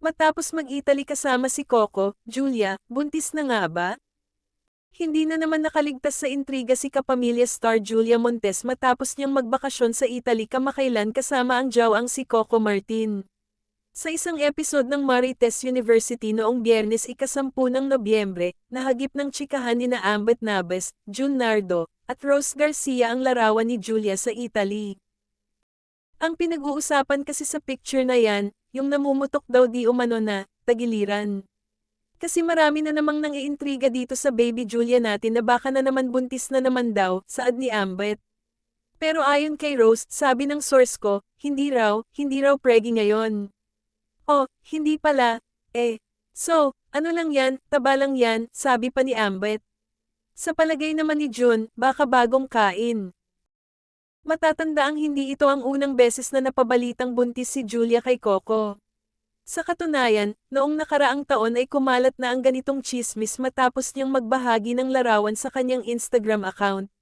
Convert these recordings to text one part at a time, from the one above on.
Matapos mag-Italy kasama si Coco, Julia, buntis na nga ba? Hindi na naman nakaligtas sa intriga si kapamilya star Julia Montes matapos niyang magbakasyon sa Italy kamakailan kasama ang jawang si Coco Martin. Sa isang episode ng Marites University noong Biyernes ika-10 ng Nobyembre, nahagip ng tsikahan nina Ambet Nabes, June Nardo, at Rose Garcia ang larawan ni Julia sa Italy. Ang pinag-uusapan kasi sa picture na yan, yung namumutok daw di umano na, tagiliran. Kasi marami na namang nang-iintriga dito sa baby Julia natin na baka na naman buntis na naman daw, saad ni Ambet. Pero ayon kay Rose, sabi ng source ko, hindi raw preggy ngayon. Oh, hindi pala, eh. So, ano lang yan, taba lang yan, sabi pa ni Ambet. Sa palagay naman ni June, baka bagong kain. Matatandaang hindi ito ang unang beses na napabalitang buntis si Julia kay Coco. Sa katunayan, noong nakaraang taon ay kumalat na ang ganitong chismis matapos niyang magbahagi ng larawan sa kanyang Instagram account.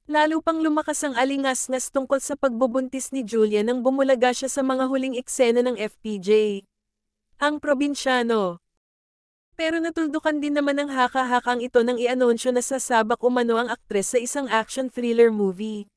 Lalo pang lumakas ang alingas-ngas tungkol sa pagbubuntis ni Julia nang bumulaga siya sa mga huling eksena ng FPJ. Ang probinsyano. Pero natuldukan din naman ng haka-hakang ito nang i-anunsyo na sasabak umano ang aktres sa isang action thriller movie.